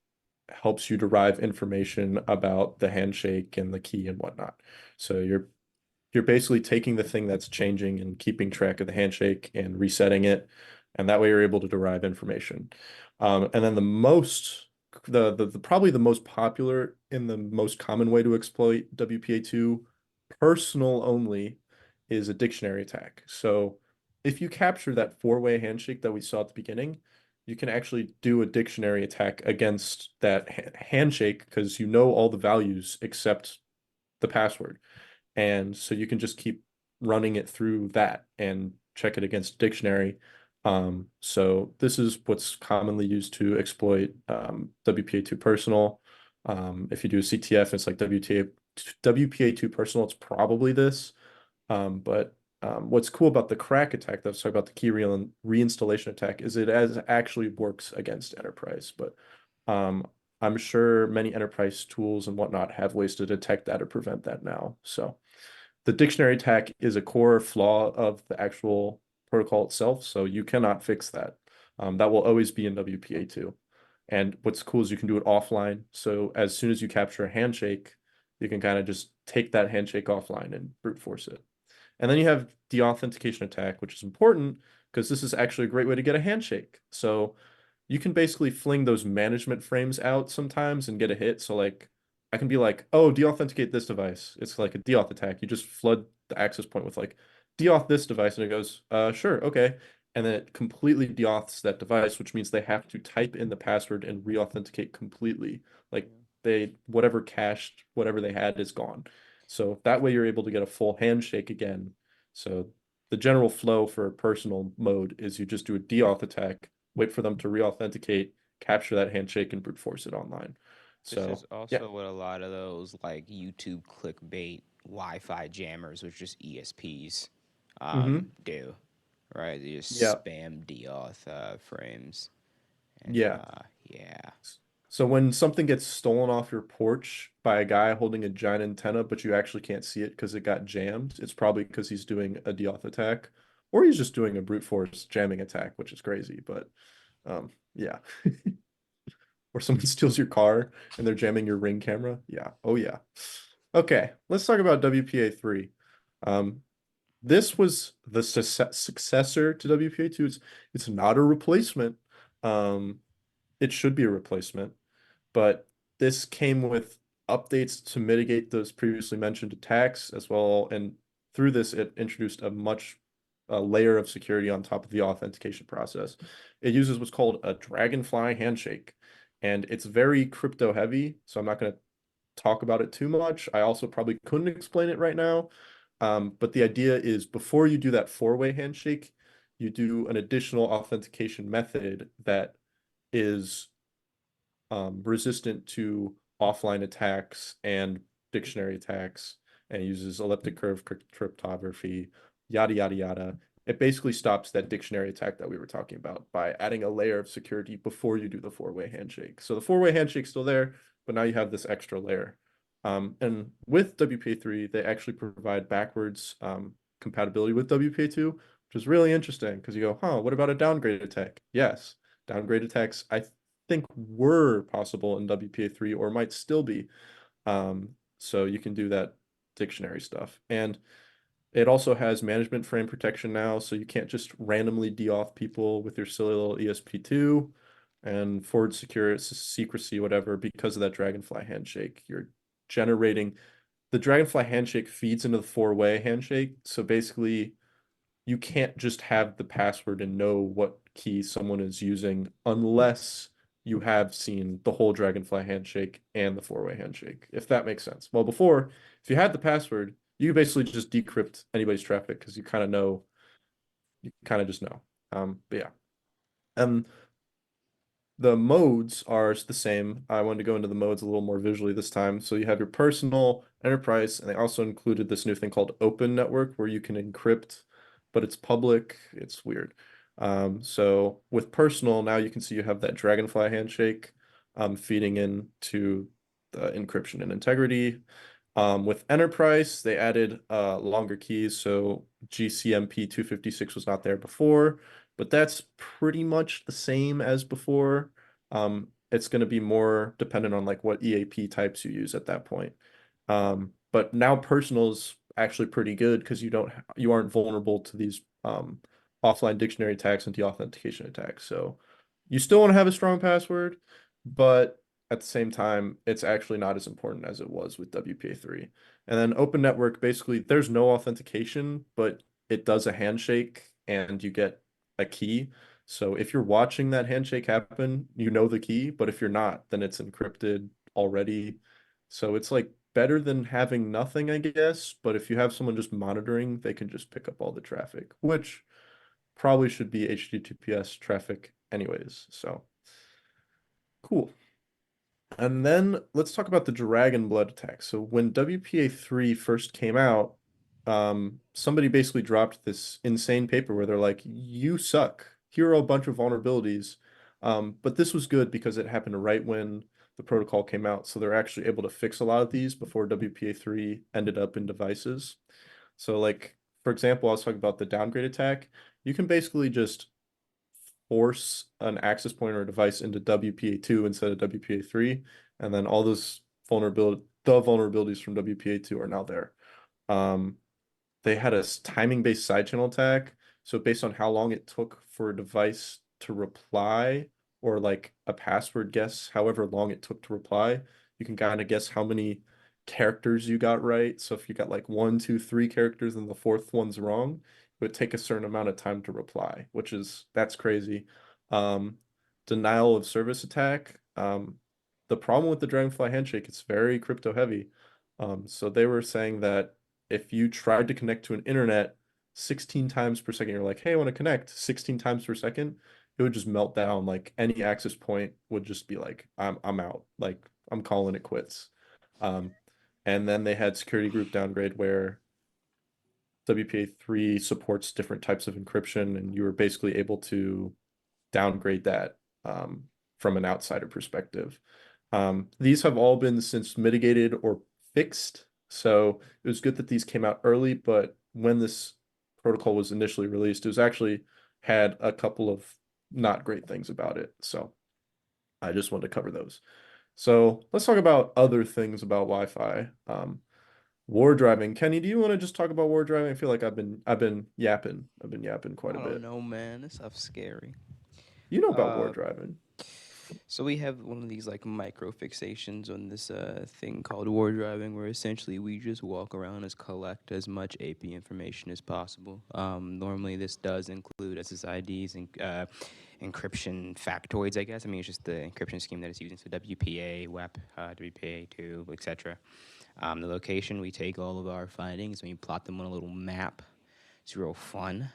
helps you derive information about the handshake and the key and whatnot. So you're basically taking the thing that's changing and keeping track of the handshake and resetting it, and that way you're able to derive information. And then probably the most popular and the most common way to exploit WPA2 personal only is a dictionary attack. So if you capture that four-way handshake that we saw at the beginning, you can actually do a dictionary attack against that handshake because you know all the values except the password. And so you can just keep running it through that and check it against dictionary. So this is what's commonly used to exploit WPA2 personal. If you do a CTF, it's like WPA2 personal, it's probably this. But what's cool about the crack attack, though, sorry about the key reinstallation attack, is it as actually works against enterprise. But um, I'm sure many enterprise tools and whatnot have ways to detect that or prevent that now. So the dictionary attack is a core flaw of the actual protocol itself, so you cannot fix that. That will always be in WPA2. And what's cool is you can do it offline. So as soon as you capture a handshake, you can kind of just take that handshake offline and brute force it. And then you have the authentication attack, which is important because this is actually a great way to get a handshake. So you can basically fling those management frames out sometimes and get a hit. So like I can be like, oh, deauthenticate this device. It's like a deauth attack. You just flood the access point with like deauth this device, and it goes, sure, okay. And then it completely deauths that device, which means they have to type in the password and re-authenticate completely. Like they whatever cached, whatever they had is gone. So that way you're able to get a full handshake again. So the general flow for personal mode is you just do a deauth attack, wait for them to re-authenticate, capture that handshake, and brute force it online. This is So yeah. also what a lot of those like YouTube clickbait Wi-Fi jammers, which just ESPs, Hmm. do. Right? They just Yeah. spam deauth frames, and Yeah. yeah, So when something gets stolen off your porch by a guy holding a giant antenna, but you actually can't see it because it got jammed, it's probably because he's doing a deauth attack, or he's just doing a brute force jamming attack, which is crazy. But yeah. Or someone steals your car and they're jamming your Ring camera. Yeah. Oh yeah. Okay, let's talk about WPA3. Um, this was the successor to WPA2. It's not a replacement. Um, it should be a replacement, but this came with updates to mitigate those previously mentioned attacks as well. And through this, it introduced a layer of security on top of the authentication process. It uses what's called a dragonfly handshake, and it's very crypto heavy. So I'm not going to talk about it too much. I also probably couldn't explain it right now. But the idea is before you do that four-way handshake, you do an additional authentication method that is resistant to offline attacks and dictionary attacks, and uses elliptic curve cryptography, yada, yada, yada. It basically stops that dictionary attack that we were talking about by adding a layer of security before you do the four-way handshake. So the four-way handshake's still there, but now you have this extra layer. And with WPA3, they actually provide backwards compatibility with WPA2, which is really interesting because you go, huh, what about a downgrade attack? Yes, downgrade attacks, I think were possible in WPA3 or might still be. So you can do that dictionary stuff. And it also has management frame protection now, so you can't just randomly deauth people with your silly little ESP2 and forward secure secrecy, whatever, because of that Dragonfly handshake. You're generating the Dragonfly handshake feeds into the four-way handshake. So basically, you can't just have the password and know what key someone is using unless you have seen the whole Dragonfly handshake and the four-way handshake, if that makes sense. Well, before, if you had the password, you basically just decrypt anybody's traffic because you kind of know, you kind of just know. But yeah. And the modes are the same. I wanted to go into the modes a little more visually this time. So you have your personal, enterprise, and they also included this new thing called open network where you can encrypt, but it's public. It's weird. So with personal, now you can see you have that Dragonfly handshake feeding into the encryption and integrity. With enterprise, they added longer keys. So GCMP 256 was not there before, but that's pretty much the same as before. It's going to be more dependent on like what EAP types you use at that point. But now personal's actually pretty good because you aren't vulnerable to these offline dictionary attacks and deauthentication attacks. So you still want to have a strong password, but at the same time, it's actually not as important as it was with WPA3. And then open network, basically, there's no authentication, but it does a handshake and you get a key. So if you're watching that handshake happen, you know the key, but if you're not, then it's encrypted already. So it's like better than having nothing, I guess. But if you have someone just monitoring, they can just pick up all the traffic, which probably should be HTTPS traffic anyways. So cool. And then let's talk about the Dragon Blood attack. So when WPA 3 first came out, somebody basically dropped this insane paper where they're like, you suck. Here are a bunch of vulnerabilities. But this was good because it happened right when the protocol came out. So they're actually able to fix a lot of these before WPA 3 ended up in devices. So like, for example, I was talking about the downgrade attack. You can basically just force an access point or a device into WPA2 instead of WPA3, and then all those vulnerabilities from WPA2 are now there. Um, they had a timing based side channel attack. So based on how long it took for a device to reply or like a password guess, however long it took to reply, you can kind of guess how many characters you got right. So if you got like one, two, three characters and the fourth one's wrong, it would take a certain amount of time to reply, which is that's crazy. Um, Denial of service attack. The problem with the Dragonfly handshake, it's very crypto heavy. So they were saying that if you tried to connect to an internet 16 times per second, you're like, hey, I want to connect 16 times per second, it would just melt down. Like any access point would just be like, I'm out. Like I'm calling it quits. Um, and then they had security group downgrade where WPA3 supports different types of encryption, and you were basically able to downgrade that from an outsider perspective. These have all been since mitigated or fixed. So it was good that these came out early, but when this protocol was initially released, it was actually had a couple of not great things about it. So I just wanted to cover those. So let's talk about other things about Wi-Fi. War driving. Kenny, do you want to just talk about war driving? I feel like I've been yapping. I've been yapping quite a I don't bit. know, man. This stuff's scary. You know about war Uh, driving. so we have one of these like micro fixations on this thing called war driving, where essentially we just walk around as collect as much AP information as possible. Normally, this does include SSIDs and encryption factoids, I guess. I mean, it's just the encryption scheme that it's using. So WPA, WEP, WPA2, etc. The location, we take all of our findings and we plot them on a little map. It's real fun.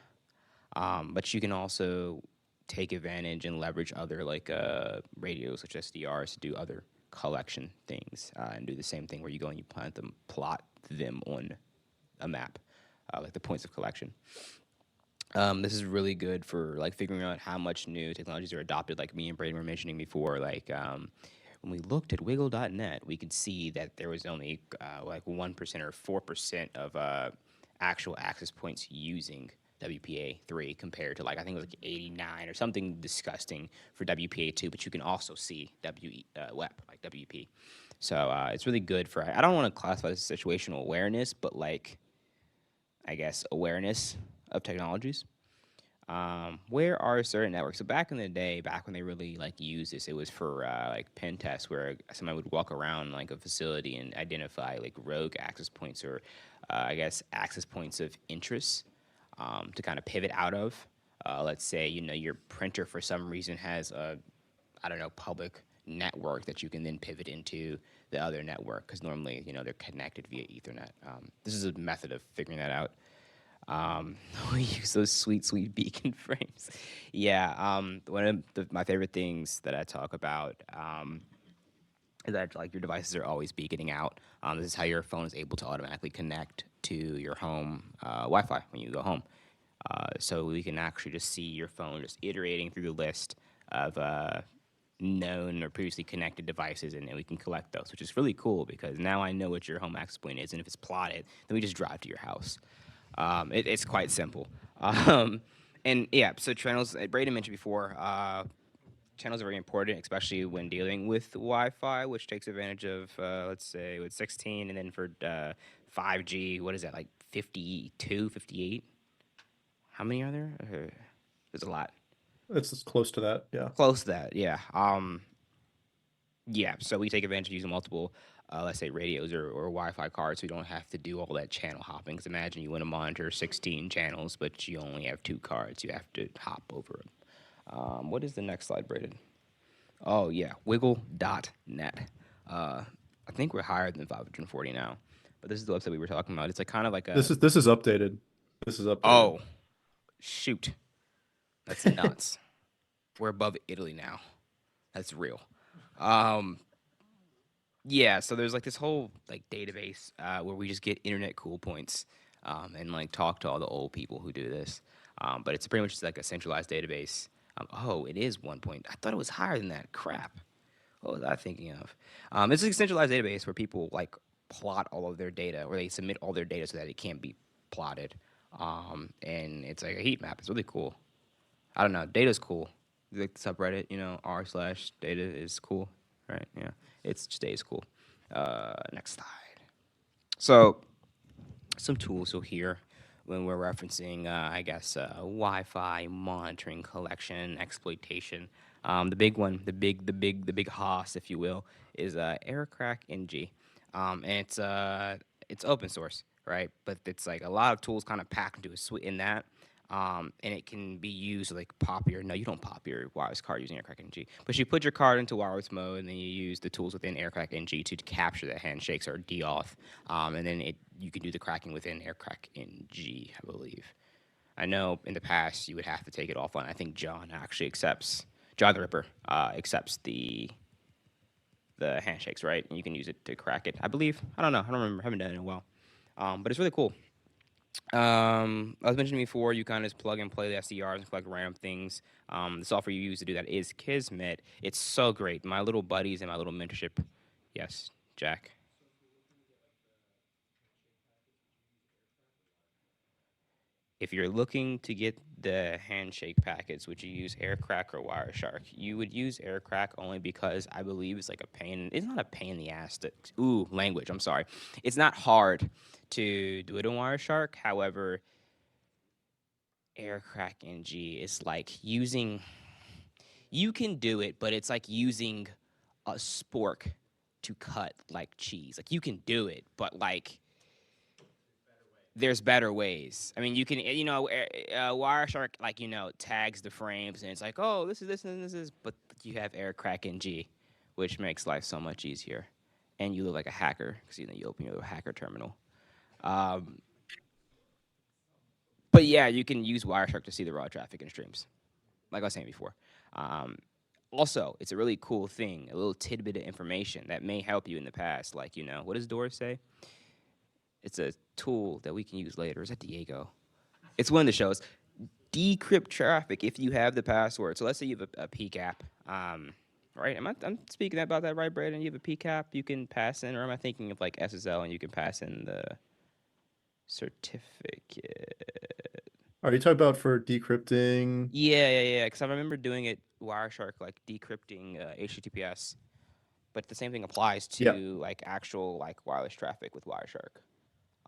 But you can also take advantage and leverage other like radios such as SDRs to do other collection things and do the same thing where you go and you plot them on a map, like the points of collection. This is really good for like figuring out how much new technologies are adopted. Like me and Brayden were mentioning before, like when we looked at Wiggle.net, we could see that there was only like 1% or 4% of actual access points using WPA3 compared to like I think it was like 89 or something disgusting for WPA2. But you can also see WEP like WP. So it's really good for. I don't want to classify this as situational awareness, but like I guess awareness of technologies. Where are certain networks? So back in the day, back when they really like used this, it was for like pen tests, where somebody would walk around like a facility and identify like rogue access points or I guess access points of interest to kind of pivot out of. Let's say your printer for some reason has a I don't know public network that you can then pivot into the other network because normally they're connected via Ethernet. This is a method of figuring that out. We use those sweet, sweet beacon frames. Yeah. One of my favorite things that I talk about is that like your devices are always beaconing out. This is how your phone is able to automatically connect to your home Wi-Fi when you go home. So we can actually just see your phone just iterating through the list of known or previously connected devices, and then we can collect those, which is really cool because now I know what your home access point is, and if it's plotted, then we just drive to your house. It's quite simple. Um, and yeah, so channels, Brayden mentioned before, channels are very important, especially when dealing with Wi-Fi, which takes advantage of, let's say, with 16, and then for 5G, what is that, like 52, 58? How many are there? There's a lot. It's close to that. Yeah. Close to that, yeah. Yeah, so we take advantage of using multiple, let's say, radios or Wi-Fi cards, so we don't have to do all that channel hopping. Because imagine you want to monitor 16 channels, but you only have two cards. You have to hop over them. What is the next slide, Braden? Oh, yeah, wiggle.net. I think we're higher than 540 now, but this is the website we were talking about. It's like kind of like a, This is updated. This is updated. oh, shoot. That's nuts. We're above Italy now. That's real. Um, Yeah, so there's like this whole like database where we just get internet cool points and like talk to all the old people who do this. But it's pretty much just like a centralized database. Oh, it is 1 point. I thought it was higher than that. Crap. What was I thinking of? It's a centralized database where people like plot all of their data, or they submit all their data so that it can't be plotted. And it's like a heat map. It's really cool. I don't know. Data's cool. Like the subreddit, r/data is cool, right? Yeah, it's stays cool. Next slide. So some tools you'll hear when we're referencing, I guess, Wi-Fi monitoring, collection, exploitation. The big one, the big hoss, if you will, is Aircrack NG, and it's open source, right? But it's like a lot of tools kind of packed into a suite in that. And it can be used to like pop your. No, you don't pop your wireless card using Aircrack NG, but you put your card into wireless mode, and then you use the tools within Aircrack NG to capture the handshakes or deauth, and then you can do the cracking within Aircrack NG, I believe. I know in the past you would have to take it offline. I think John actually accepts John the Ripper accepts the handshakes, right? And you can use it to crack it. I believe. I don't know. I don't remember. I haven't done it in a while. But it's really cool. I was mentioning before, you kind of just plug and play the SDRs and collect random things. The software you use to do that is Kismet. It's so great. My little buddies and my little mentorship. Yes, Jack. If you're looking to get the handshake packets, would you use Aircrack or Wireshark? You would use Aircrack only because I believe it's like a pain. It's not a pain in the ass to. Ooh, language. I'm sorry. It's not hard to do it in Wireshark. However, Aircrack NG is like using. You can do it, but it's like using a spork to cut like cheese. Like you can do it, but like there's better ways. I mean, you can, Wireshark, like, tags the frames and it's like, oh, this is this and this is, but you have Aircrack NG, which makes life so much easier. And you look like a hacker because, you open your little hacker terminal. Um, but yeah, you can use Wireshark to see the raw traffic in streams, like I was saying before. Um, Also, it's a really cool thing, a little tidbit of information that may help you in the past. Like, what does Doris say? It's a tool that we can use later. Is that Diego? It's one of the shows. Decrypt traffic if you have the password. So let's say you have a PCAP. Right? I'm speaking about that right, Brayden? You have a PCAP you can pass in, or am I thinking of like SSL and you can pass in the certificate? Are you talking about for decrypting? Yeah. Because I remember doing it Wireshark, like decrypting HTTPS. But the same thing applies Yeah. to like actual like wireless traffic with Wireshark.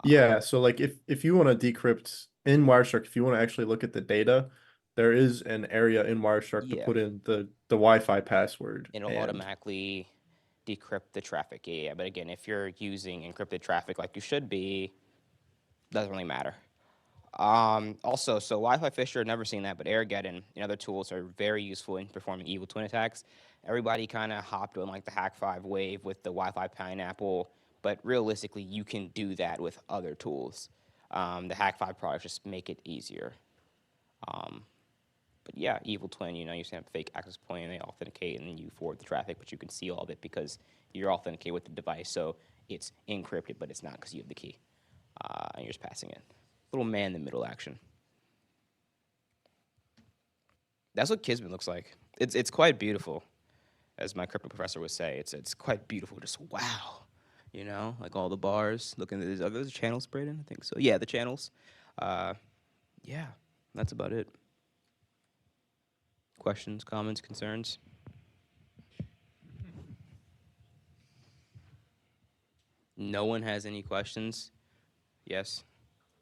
Yeah, so like if you want to decrypt in Wireshark, if you want to actually look at the data, there is an area in Wireshark to Yeah, put in the Wi-Fi password. it'll And automatically decrypt the traffic. Yeah. But again, if you're using encrypted traffic like you should be, doesn't really matter. Also, so Wi-Fi Fisher, never seen that, but Airgeddon and other tools are very useful in performing evil twin attacks. Everybody kind of hopped on like the Hack 5 wave with the Wi-Fi Pineapple, but realistically, you can do that with other tools. The Hack 5 products just make it easier. Um, but yeah, evil twin, you send a fake access point and they authenticate and then you forward the traffic, but you can see all of it because you're authenticated with the device. So it's encrypted, but it's not because you have the key. And you're just passing it. Little man in the middle action. That's what Kismet looks like. It's quite beautiful, as my crypto professor would say. It's quite beautiful. Just wow, like all the bars. Looking at these, are those channels, Brayden? I think so. Yeah, the channels. Uh, yeah, that's about it. Questions, comments, concerns? No one has any questions. Yes,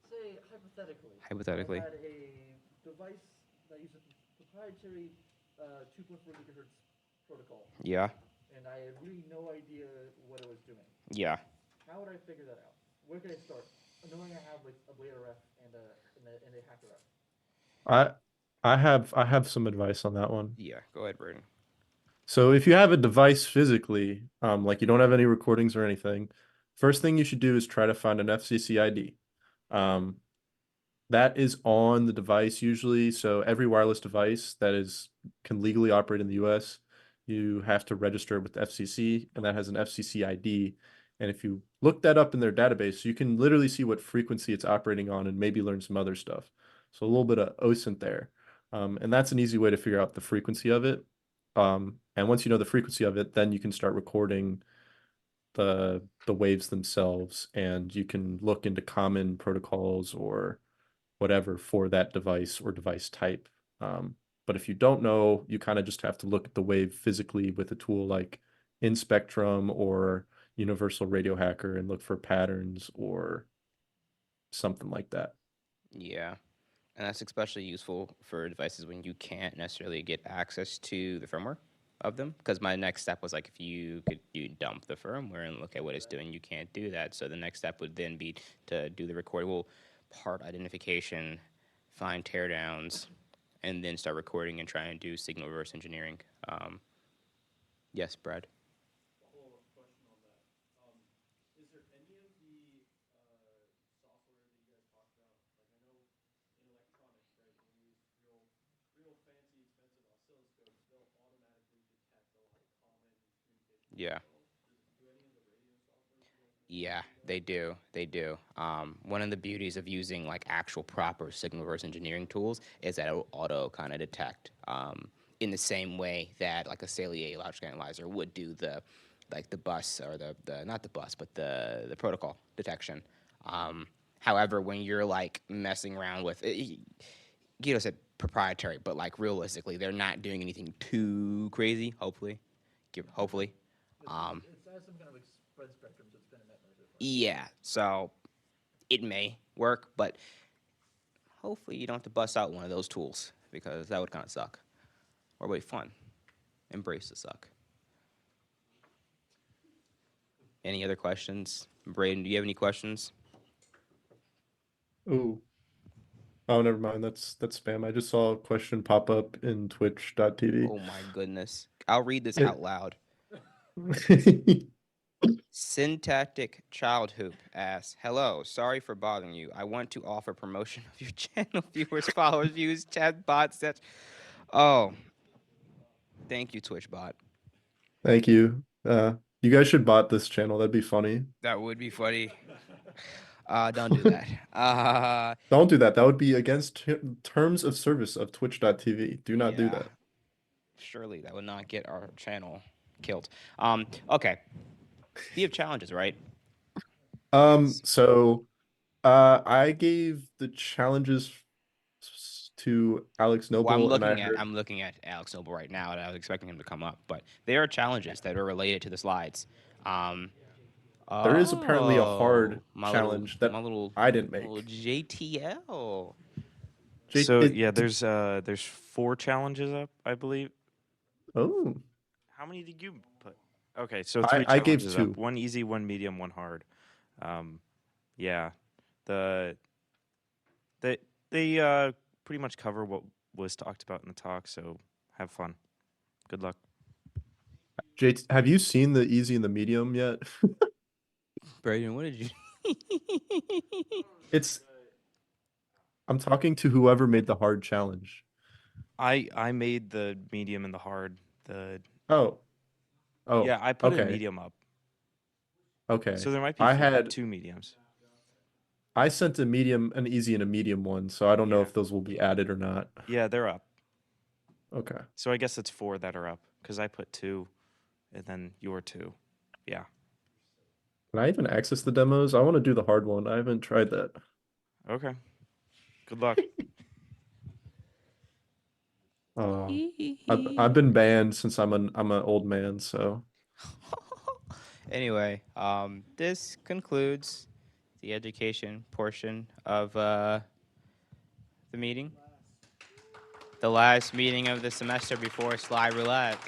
Say, hypothetically, I hypothetically. had a device that uses proprietary 2.4 gigahertz protocol, Yeah, and I had really no idea what it was doing. yeah. How would I figure that out? Where could I start? Knowing I have like a Blade RF and a hacker ref. I I have some advice on that one. Yeah, go ahead, Brayden. So if you have a device physically, like you don't have any recordings or anything, first thing you should do is try to find an FCC ID. Um, that is on the device usually. So every wireless device that is can legally operate in the US you have to register with the FCC, and that has an FCC ID. And if you look that up in their database, you can literally see what frequency it's operating on and maybe learn some other stuff. So a little bit of OSINT there. And that's an easy way to figure out the frequency of it. And once you know the frequency of it, then you can start recording the waves themselves, and you can look into common protocols or whatever for that device or device type. But if you don't know, you kind of just have to look at the wave physically with a tool like InSpectrum or Universal Radio Hacker and look for patterns or something like that. Yeah. And that's especially useful for devices when you can't necessarily get access to the firmware of them. Because my next step was like, if you dump the firmware and look at what it's doing, you can't do that. So the next step would then be to do the recordable part identification, find teardowns, and then start recording and try and do signal reverse engineering. Yes, Brad. Follow-up question on that. Is there any of the software that you guys talked about? Like I know in electronics, right, when you use real fancy, expensive oscilloscopes, they'll automatically detect a lot of common communication. Yeah. Do any of the radio software you guys Yeah, they do. They do. One of the beauties of using like actual proper signal reverse engineering tools is that it will auto kind of detect in the same way that like a Salier logic analyzer would do the bus or the not the bus but the protocol detection. However, when you're like messing around with Guido said proprietary, but like realistically, they're not doing anything too crazy. Hopefully. It has some kind of like spread spectrum, so it's been a nightmare so far. Yeah, so it may work, but hopefully you don't have to bust out one of those tools because that would kind of suck. Or be fun. Embrace the suck. Any other questions? Brayden, do you have any questions? Ooh. Oh, never mind. That's spam. I just saw a question pop up in twitch.tv. Oh my goodness. I'll read this It- out loud. Syntactic Child Hoop asks, "Hello, sorry for bothering you. I want to offer promotion of your channel viewers, followers, views, chat bots, such." Oh, thank you, TwitchBot. Thank you. You guys should bot this channel. That'd be funny. That would be funny. Don't do that. Don't do that. That would be against terms of service of twitch.tv. Do not do Yeah. that. Surely that would not get our channel killed. Okay. You have challenges, right? So I gave the challenges to Alex Well, Noble, and I heard I'm looking at Alex Noble right now, and I was expecting him to come up, but there are challenges that are related to the slides. there is apparently a hard my challenge that I didn't make. little JTL. So yeah, there's 4 challenges up, I believe. Oh, How many did you put? Okay, so 3 I gave challenges 2. up. 1 easy, 1 medium, 1 hard. Yeah, they pretty much cover what was talked about in the talk. So have fun. Good luck. Jake, have you seen the easy and the medium yet? Brayden, what did you? I'm talking to whoever made the hard challenge. I made the medium and the hard. Oh, Yeah, I put a okay. medium up. Okay. So there might be I had 2 mediums. I sent a medium, an easy, and a medium one, so I don't know Yeah. if those will be added or not. Yeah, they're up. Okay. So I guess it's 4 that are up because I put 2, and then your 2. Yeah. Can I even access the demos? I want to do the hard one. I haven't tried that. Okay. Good luck. I've been banned since I'm an old man, so Anyway, this concludes the education portion of the meeting. The last meeting of the semester before Sly Roulette.